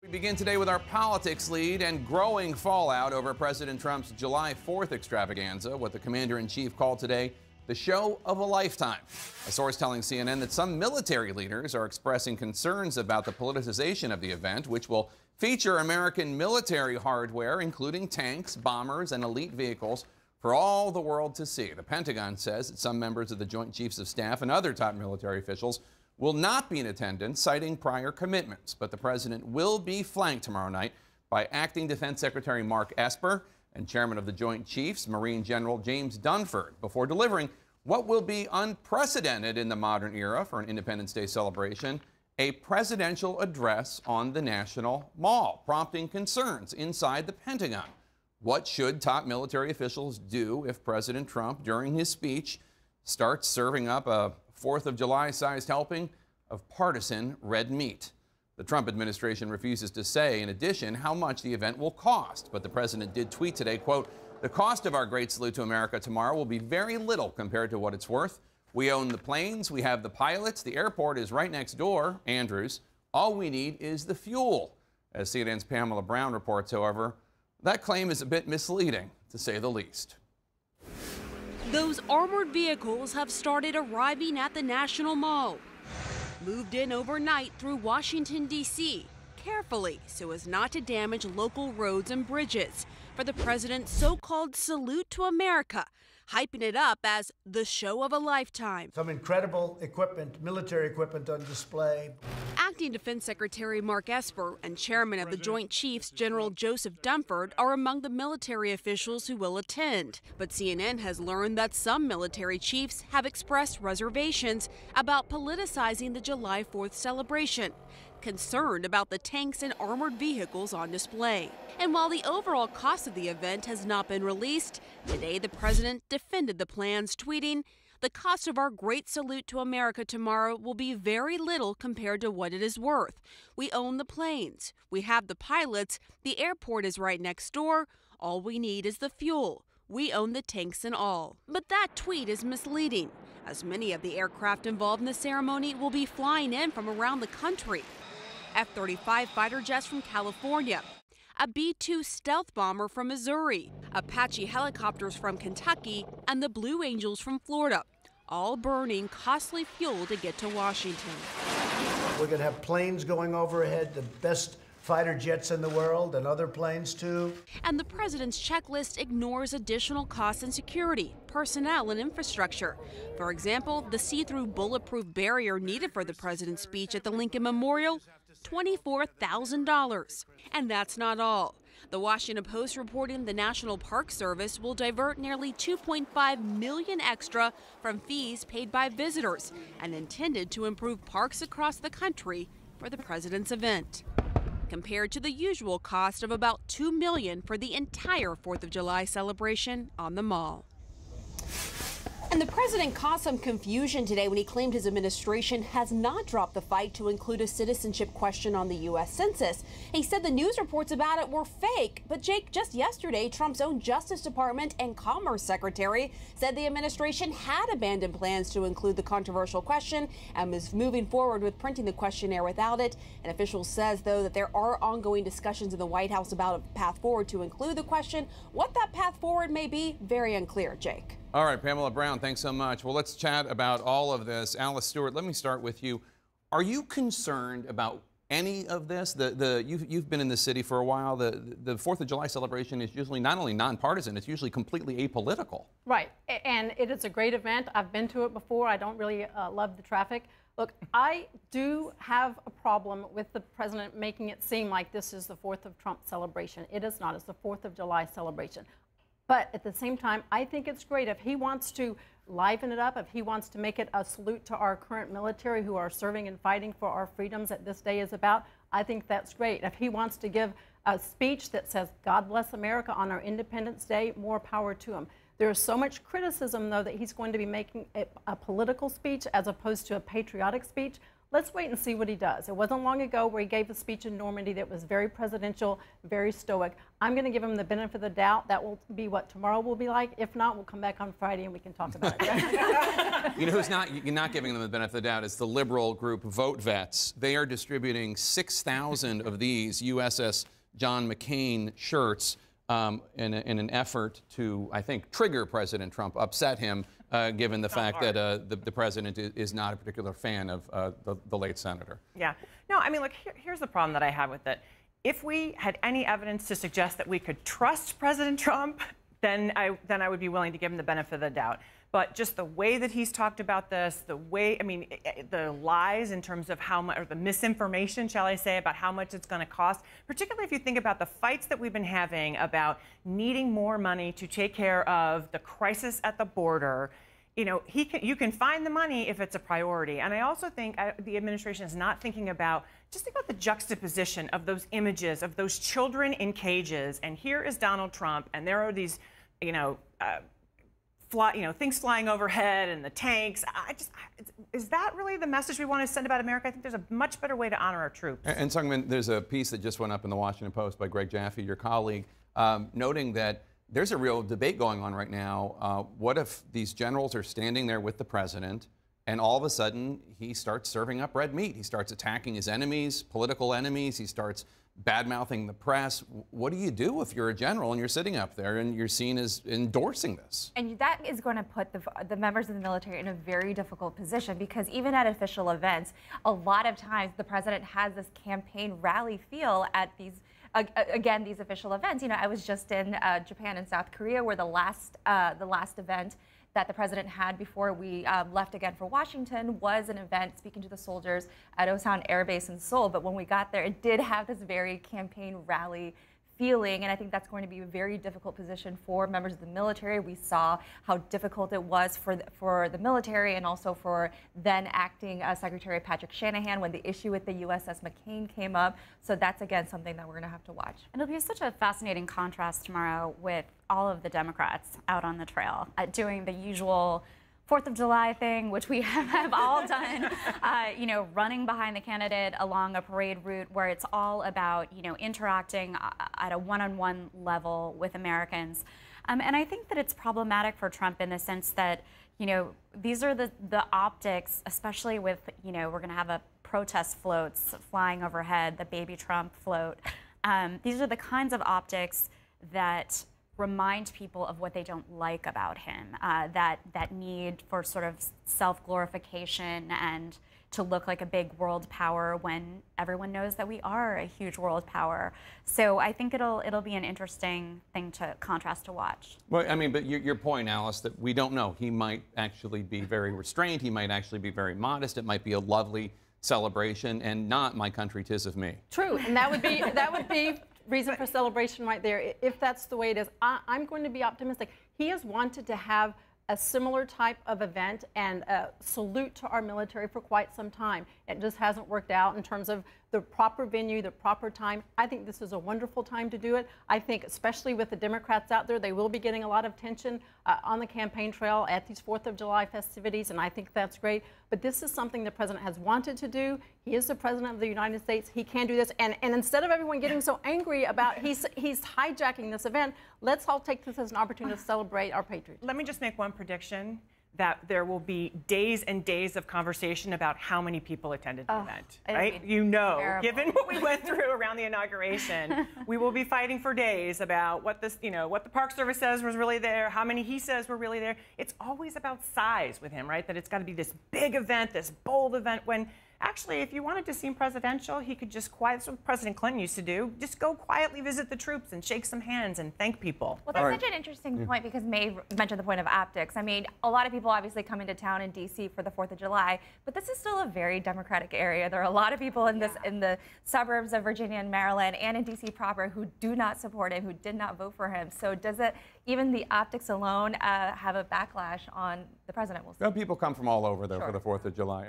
We begin today with our politics lead and growing fallout over President Trump's July 4th extravaganza, what the commander-in-chief called today the show of a lifetime. A source telling CNN that some military leaders are expressing concerns about the politicization of the event, which will feature American military hardware, including tanks, bombers, and elite vehicles, for all the world to see. The Pentagon says that some members of the Joint Chiefs of Staff and other top military officials will not be in attendance, citing prior commitments. But the president will be flanked tomorrow night by Acting Defense Secretary Mark Esper and Chairman of the Joint Chiefs, Marine General James Dunford, before delivering what will be unprecedented in the modern era for an Independence Day celebration, a presidential address on the National Mall, prompting concerns inside the Pentagon. What should top military officials do if President Trump, during his speech, starts serving up a 4th of July-sized helping of partisan red meat? The Trump administration refuses to say, in addition, how much the event will cost. But the president did tweet today, quote, "The cost of our great salute to America tomorrow will be very little compared to what it's worth. We own the planes, we have the pilots, the airport is right next door, Andrews. All we need is the fuel." As CNN's Pamela Brown reports, however, that claim is a bit misleading, to say the least. Those armored vehicles have started arriving at the National Mall. Moved in overnight through Washington, D.C., carefully so as not to damage local roads and bridges for the president's so-called salute to America, hyping it up as the show of a lifetime. Some incredible equipment, military equipment on display. Acting Defense Secretary Mark Esper and Chairman of the Joint Chiefs, General Joseph Dunford, are among the military officials who will attend. But CNN has learned that some military chiefs have expressed reservations about politicizing the July 4th celebration, concerned about the tanks and armored vehicles on display. And while the overall cost of the event has not been released, today the president defended the plans, tweeting, "The cost of our great salute to America tomorrow will be very little compared to what it is worth. We own the planes, we have the pilots, the airport is right next door, all we need is the fuel. We own the tanks and all." But that tweet is misleading, as many of the aircraft involved in the ceremony will be flying in from around the country. F-35 fighter jets from California, a B-2 stealth bomber from Missouri, Apache helicopters from Kentucky, and the Blue Angels from Florida, all burning costly fuel to get to Washington. We're going to have planes going overhead, the best fighter jets in the world, and other planes too. And the president's checklist ignores additional costs in security, personnel, and infrastructure. For example, the see-through bulletproof barrier needed for the president's speech at the Lincoln Memorial, $24,000. And that's not all. The Washington Post reporting the National Park Service will divert nearly $2.5 million extra from fees paid by visitors and intended to improve parks across the country for the president's event, compared to the usual cost of about $2 million for the entire 4th of July celebration on the Mall. And the president caused some confusion today when he claimed his administration has not dropped the fight to include a citizenship question on the U.S. Census. He said the news reports about it were fake. But Jake, just yesterday, Trump's own Justice Department and Commerce Secretary said the administration had abandoned plans to include the controversial question and was moving forward with printing the questionnaire without it. An official says, though, that there are ongoing discussions in the White House about a path forward to include the question. What that path forward may be, very unclear, Jake. All right, Pamela Brown, thanks so much. Well, let's chat about all of this. Alice Stewart, let me start with you. Are you concerned about any of this? You've been in the city for a while. The 4th of July celebration is usually not only nonpartisan, it's usually completely apolitical. Right, and it is a great event. I've been to it before. I don't really love the traffic. Look, I do have a problem with the president making it seem like this is the 4th of Trump celebration. It is not. It's the 4th of July celebration. But at the same time, I think it's great if he wants to liven it up, if he wants to make it a salute to our current military who are serving and fighting for our freedoms that this day is about. I think that's great. If he wants to give a speech that says, "God bless America" on our Independence Day, more power to him. There's so much criticism, though, that he's going to be making a political speech as opposed to a patriotic speech. Let's wait and see what he does. It wasn't long ago where he gave a speech in Normandy that was very presidential, very stoic. I'm going to give him the benefit of the doubt. That will be what tomorrow will be like. If not, we'll come back on Friday and we can talk about it. You know who's not giving them the benefit of the doubt is the liberal group Vote Vets. They are distributing 6,000 of these USS John McCain shirts in an effort to, I think, trigger President Trump, upset him, given the fact that the president is not a particular fan of the late senator. Yeah. No, I mean, look, here's the problem that I have with it. If we had any evidence to suggest that we could trust President Trump, then I would be willing to give him the benefit of the doubt. But just the way that he's talked about this, the way, I mean, the lies in terms of how much, or the misinformation, shall I say, about how much it's going to cost, particularly if you think about the fights that we've been having about needing more money to take care of the crisis at the border. You know, you can find the money if it's a priority. And I also think the administration is not thinking about, just think about the juxtaposition of those images of those children in cages. And here is Donald Trump, and there are these, things flying overhead and the tanks. Is that really the message we want to send about America? I think there's a much better way to honor our troops. And Sungmin, there's a piece that just went up in the Washington Post by Greg Jaffe, your colleague, noting that there's a real debate going on right now. What if these generals are standing there with the president and all of a sudden he starts serving up red meat? He starts attacking his enemies, political enemies. He starts bad-mouthing the press. What do you do if you're a general and you're sitting up there and you're seen as endorsing this? And that is going to put the members of the military in a very difficult position, because even at official events, a lot of times the president has this campaign rally feel at these again, these official events. You know, I was just in Japan and South Korea, where the last event that the president had before we left again for Washington was an event speaking to the soldiers at Osan Air Base in Seoul. But when we got there, it did have this very campaign rally feeling, and I think that's going to be a very difficult position for members of the military. We saw how difficult it was for the military and also for then acting Secretary Patrick Shanahan when the issue with the USS McCain came up. So that's, again, something that we're going to have to watch. And it'll be such a fascinating contrast tomorrow with all of the Democrats out on the trail doing the usual 4th of July thing, which we have all done, running behind the candidate along a parade route where it's all about, interacting at a one-on-one level with Americans. And I think that it's problematic for Trump in the sense that, these are the optics, especially with, we're going to have a protest floats flying overhead, the baby Trump float. These are the kinds of optics that remind people of what they don't like about him, that need for sort of self-glorification and to look like a big world power when everyone knows that we are a huge world power. So I think it'll be an interesting thing to contrast to watch. Well, I mean, but your point, Alice, that we don't know. He might actually be very restrained. He might actually be very modest. It might be a lovely celebration and not "my country 'tis of me." True, and that would be reason for celebration right there, if that's the way it is. I'm going to be optimistic. He has wanted to have a similar type of event and a salute to our military for quite some time. It just hasn't worked out in terms of the proper venue, the proper time. I think this is a wonderful time to do it. I think especially with the Democrats out there, they will be getting a lot of attention on the campaign trail at these 4th of July festivities, and I think that's great. But this is something the president has wanted to do. He is the president of the United States. He can do this. And instead of everyone getting so angry about he's hijacking this event, let's all take this as an opportunity to celebrate our patriots. Let me just make one prediction, that there will be days and days of conversation about how many people attended the event, right? Given what we went through around the inauguration, we will be fighting for days about what what the Park Service says was really there, how many he says were really there. It's always about size with him, right? That it's got to be this big event, this bold event, when actually, if you wanted to seem presidential, he could just that's what President Clinton used to do. Just go quietly visit the troops and shake some hands and thank people. Well, that's such an interesting point, because Mae mentioned the point of optics. I mean, a lot of people obviously come into town in D.C. for the 4th of July, but this is still a very Democratic area. There are a lot of people in the suburbs of Virginia and Maryland and in D.C. proper who do not support him, who did not vote for him. So does it, even the optics alone, have a backlash on the president? We'll see. Well, people come from all over, though, for the 4th of July.